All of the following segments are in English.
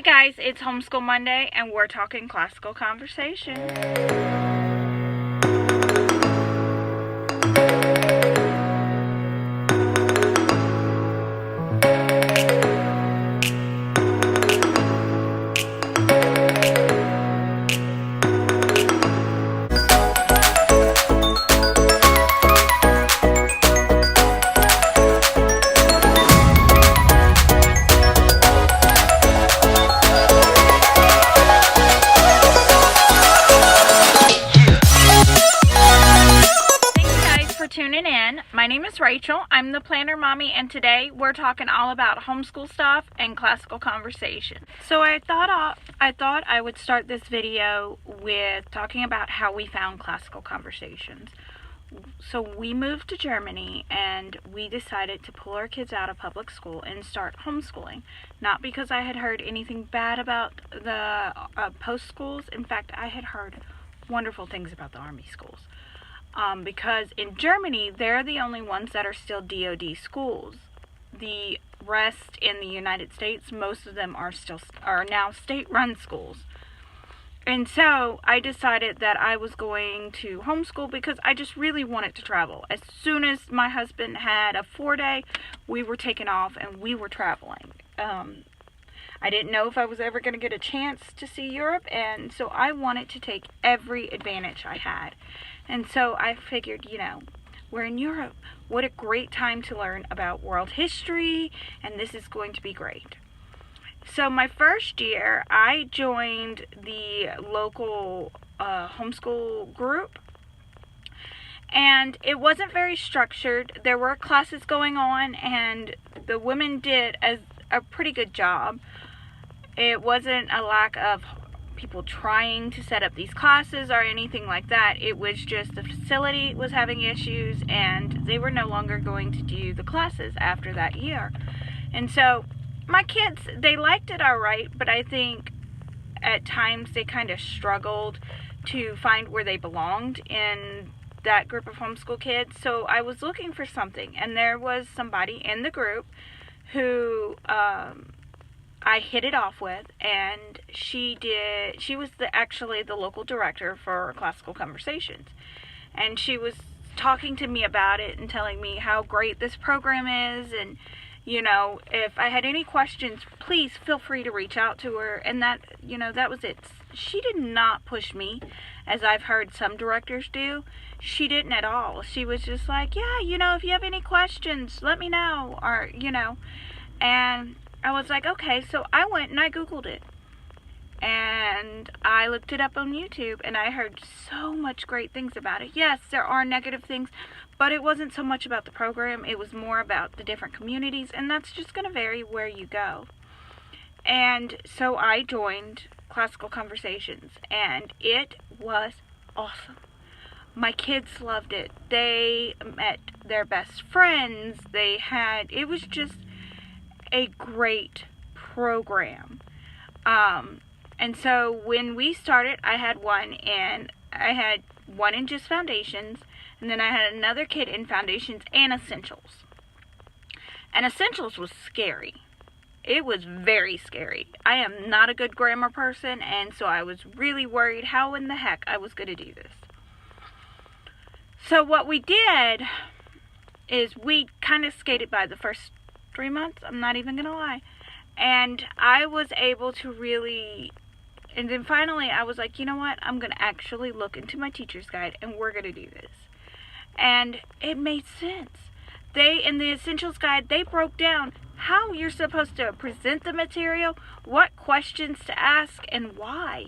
guys, it's Homeschool Monday and we're talking classical conversation. Tuning in. My name is Rachel. I'm the Planner Mommy, and today we're talking all about homeschool stuff and classical conversation. So I thought I would start this video with talking about how we found classical conversations. So we moved to Germany and we decided to pull our kids out of public school and start homeschooling. Not because I had heard anything bad about the post schools. In fact, I had heard wonderful things about the Army schools. Because in Germany, they're the only ones that are still DoD schools. The rest in the United States, most of them are now state-run schools. And so I decided that I was going to homeschool because I just really wanted to travel. As soon as my husband had a 4-day, we were taking off and we were traveling. I didn't know if I was ever going to get a chance to see Europe, and so I wanted to take every advantage I had. And so I figured, we're in Europe. What a great time to learn about world history, and this is going to be great. So my first year, I joined the local homeschool group, and it wasn't very structured. There were classes going on, and the women did a pretty good job. It wasn't a lack of people trying to set up these classes or anything like that. It was just the facility was having issues and they were no longer going to do the classes after that year. And so my kids, they liked it all right, but I think at times they kind of struggled to find where they belonged in that group of homeschool kids. So I was looking for something, and there was somebody in the group who I hit it off with, and she was actually the local director for Classical Conversations, and she was talking to me about it and telling me how great this program is, and if I had any questions, please feel free to reach out to her. And that was it. She did not push me as I've heard some directors do. She didn't at all. She was just like, yeah, if you have any questions, let me know, or and I was like, okay. So I went and I Googled it. And I looked it up on YouTube, and I heard so much great things about it. Yes, there are negative things, but it wasn't so much about the program. It was more about the different communities, and that's just going to vary where you go. And so I joined Classical Conversations, and it was awesome. My kids loved it. They met their best friends. It was just a great program. And so when we started, I had one in just foundations, and then I had another kid in foundations and essentials. And essentials was scary. It was very scary. I am not a good grammar person, and so I was really worried how in the heck I was going to do this. So what we did is we kind of skated by the first 3 months. I'm not even going to lie. And I was able to really... And then finally, I was like, you know what? I'm going to actually look into my teacher's guide, and we're going to do this. And it made sense. In the Essentials Guide, they broke down how you're supposed to present the material, what questions to ask, and why.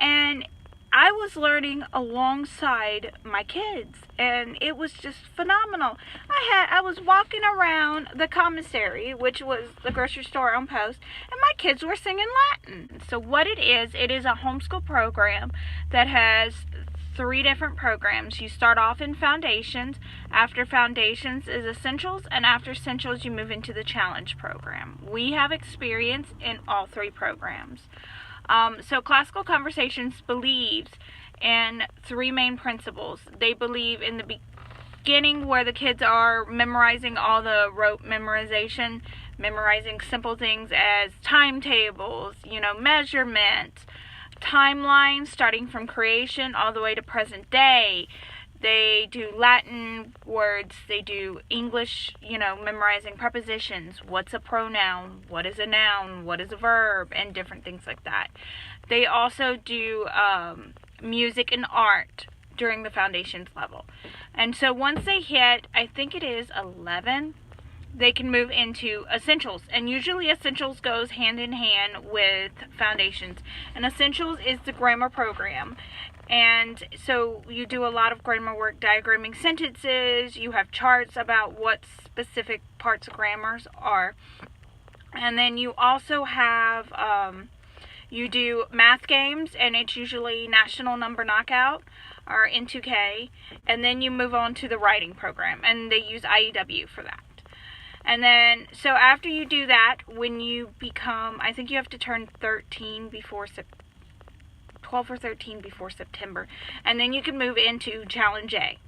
And I was learning alongside my kids, and it was just phenomenal. I was walking around the commissary, which was the grocery store on post, and my kids were singing Latin. So what it is a homeschool program that has 3 different programs. You start off in foundations. After foundations is essentials, and after essentials you move into the challenge program. We have experience in all 3 programs. So Classical Conversations believes in 3 main principles. They believe in the beginning, where the kids are memorizing all the rote memorization, memorizing simple things as timetables, measurements, timelines starting from creation all the way to present day. They do Latin words, they do English, memorizing prepositions. What's a pronoun? What is a noun? What is a verb? And different things like that. They also do music and art during the foundations level. And so once they hit, I think it is 11, they can move into essentials. And usually essentials goes hand in hand with foundations. And essentials is the grammar program. And so you do a lot of grammar work, diagramming sentences. You have charts about what specific parts of grammars are. And then you also have, you do math games, and it's usually National Number Knockout or N2K. And then you move on to the writing program, and they use IEW for that. And then, so after you do that, when you become, I think you have to turn 13 before 12 or 13 before September, and then you can move into Challenge A.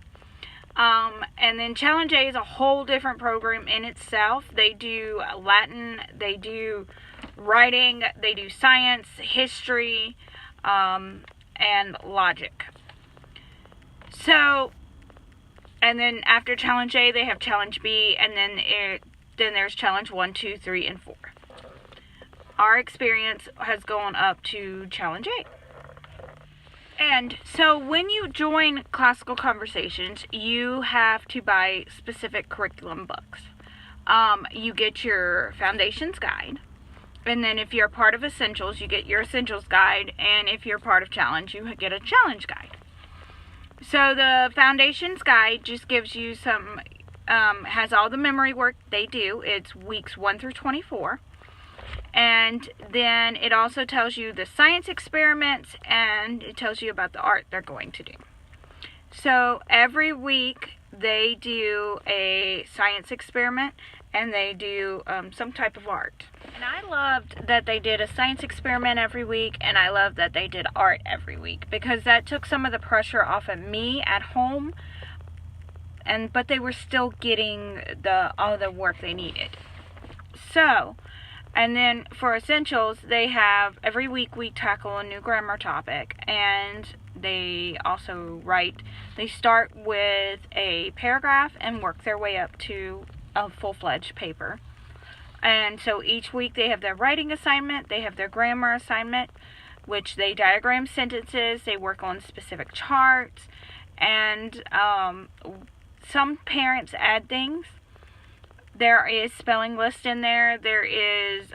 And then Challenge A is a whole different program in itself. They do Latin, they do writing, they do science, history, and logic. So, and then after Challenge A, they have Challenge B, and then there's Challenge 1, 2, 3, and 4. Our experience has gone up to Challenge A. And so when you join Classical Conversations, you have to buy specific curriculum books. You get your Foundations Guide, and then if you're part of Essentials, you get your Essentials Guide, and if you're part of Challenge, you get a Challenge Guide. So the Foundations Guide just gives you some, has all the memory work they do. It's weeks 1 through 24. And then it also tells you the science experiments, and it tells you about the art they're going to do. So every week they do a science experiment, and they do some type of art. And I loved that they did a science experiment every week, and I loved that they did art every week, because that took some of the pressure off of me at home, but they were still getting all the work they needed. So, and then for Essentials, they have, every week we tackle a new grammar topic, and they also they start with a paragraph and work their way up to a full-fledged paper. And so each week they have their writing assignment, they have their grammar assignment, which they diagram sentences, they work on specific charts, and some parents add things. There is spelling list in there. There is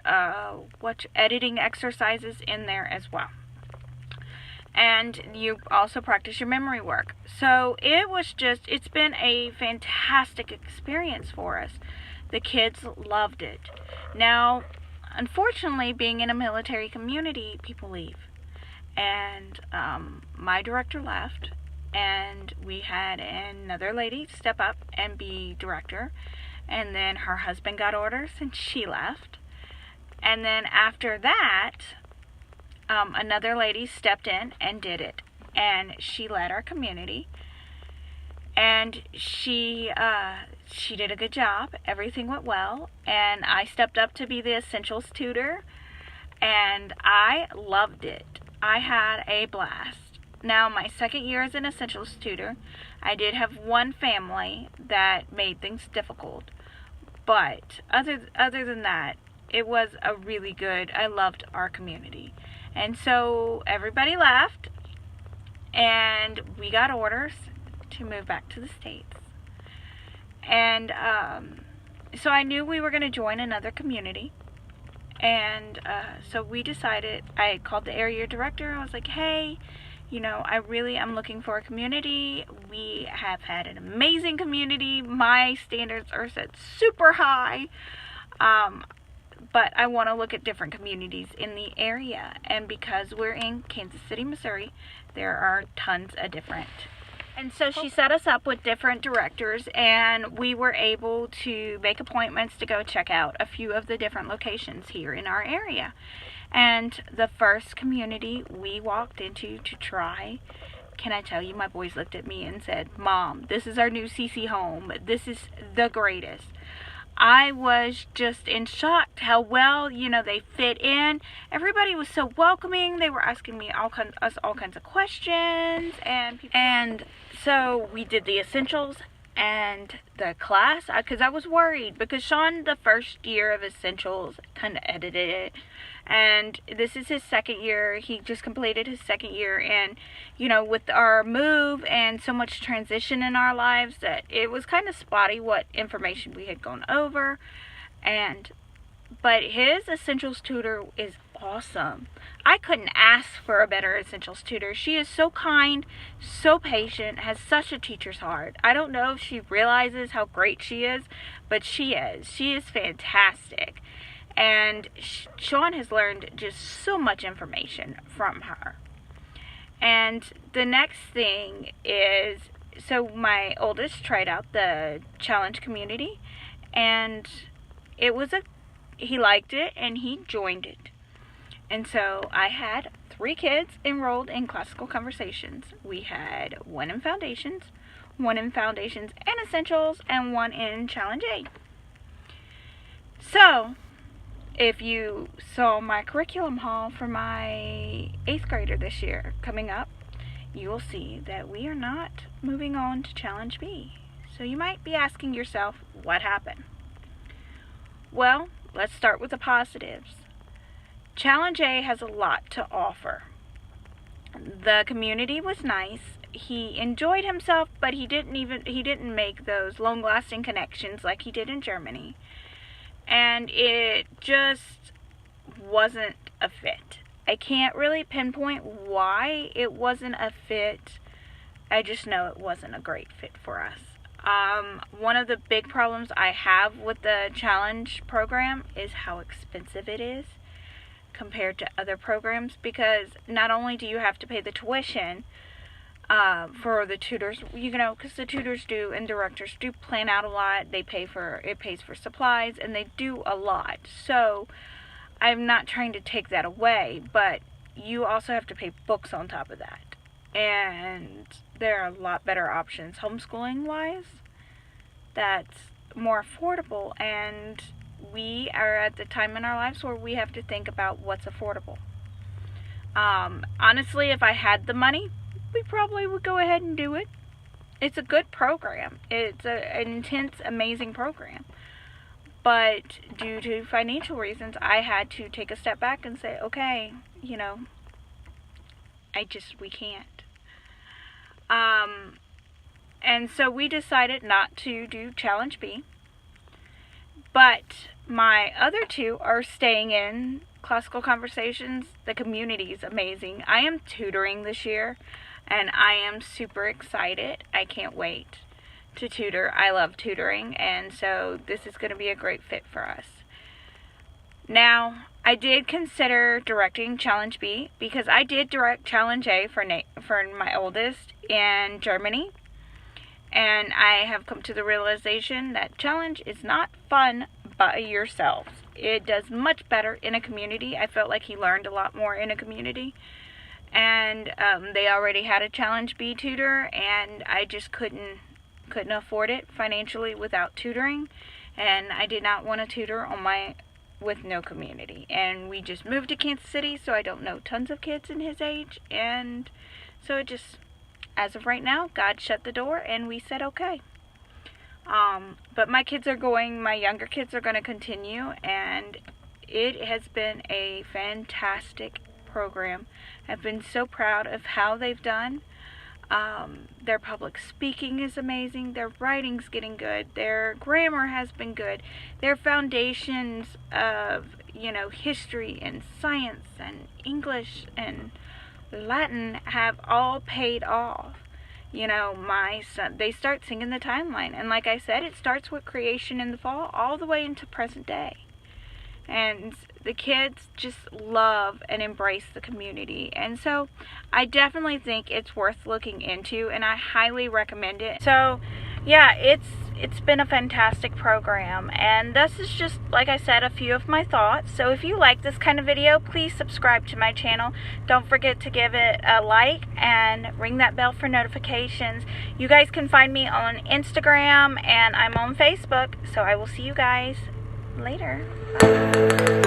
editing exercises in there as well. And you also practice your memory work. So it's been a fantastic experience for us. The kids loved it. Now, unfortunately, being in a military community, people leave. And my director left, and we had another lady step up and be director. And then her husband got orders, and she left. And then after that, another lady stepped in and did it. And she led our community. And she did a good job. Everything went well. And I stepped up to be the Essentials tutor. And I loved it. I had a blast. Now, my second year as an Essentials tutor, I did have one family that made things difficult. But other than that, it was a really good, I loved our community. And so everybody left, and we got orders to move back to the States. And so I knew we were going to join another community. And so we decided, I called the area director. I was like, hey, I'm looking for a community. We have had an amazing community. My standards are set super high. But I want to look at different communities in the area. And because we're in Kansas City, Missouri, there are tons of different. And so she set us up with different directors, and we were able to make appointments to go check out a few of the different locations here in our area. And the first community we walked into to try, can I tell you, my boys looked at me and said, Mom, this is our new CC home. This is the greatest. I was just in shock how well, they fit in. Everybody was so welcoming. They were asking me all kinds of questions, and so we did the essentials and the class, because I was worried, because Sean, the first year of essentials, kind of edited it, and this is his second year. He just completed his second year, and with our move and so much transition in our lives, that it was kind of spotty what information we had gone over. But his essentials tutor is awesome. I couldn't ask for a better essentials tutor. She is so kind, so patient, has such a teacher's heart. I don't know if she realizes how great she is, but she is. She is fantastic. And Sean has learned just so much information from her. And the next thing is, so my oldest tried out the challenge community, and he liked it, and he joined it. And so I had 3 kids enrolled in Classical Conversations. We had 1 in Foundations, 1 in Foundations and Essentials, and 1 in Challenge A. So, if you saw my curriculum haul for my 8th grader this year coming up, you will see that we are not moving on to Challenge B. So you might be asking yourself, what happened? Well, let's start with the positives. Challenge A has a lot to offer. The community was nice. He enjoyed himself, but he didn't make those long-lasting connections like he did in Germany. And it just wasn't a fit. I can't really pinpoint why it wasn't a fit. I just know it wasn't a great fit for us. One of the big problems I have with the challenge program is how expensive it is compared to other programs, because not only do you have to pay the tuition for the tutors, because the tutors do and directors do plan out a lot. It pays for supplies, and they do a lot. So I'm not trying to take that away, but you also have to pay books on top of that. And there are a lot better options homeschooling wise that's more affordable, and we are at the time in our lives where we have to think about what's affordable. Honestly, if I had the money, we probably would go ahead and do it. It's a good program. It's an intense, amazing program. But due to financial reasons, I had to take a step back and say, okay, we can't. And so we decided not to do Challenge B. But my other 2 are staying in Classical Conversations. The community is amazing. I am tutoring this year, and I am super excited. I can't wait to tutor. I love tutoring, and so this is going to be a great fit for us. Now, I did consider directing Challenge B, because I did direct Challenge A for my oldest in Germany. And I have come to the realization that challenge is not fun by yourselves. It does much better in a community. I felt like he learned a lot more in a community. And they already had a Challenge B tutor, and I just couldn't afford it financially without tutoring. And I did not want to tutor with no community. And we just moved to Kansas City, so I don't know tons of kids in his age. And so it just, as of right now, God shut the door, and we said okay. But my younger kids are going to continue, and it has been a fantastic program. I've been so proud of how they've done. Their public speaking is amazing. Their writing's getting good. Their grammar has been good. Their foundations of, history and science and English and Latin have all paid off. My son, they start singing the timeline. And like I said, it starts with creation in the fall all the way into present day. And the kids just love and embrace the community. And so I definitely think it's worth looking into, and I highly recommend it. So yeah, it's been a fantastic program, and this is just, like I said, a few of my thoughts. So if you like this kind of video, please subscribe to my channel. Don't forget to give it a like and ring that bell for notifications. You guys can find me on Instagram, and I'm on Facebook, so I will see you guys later. Bye.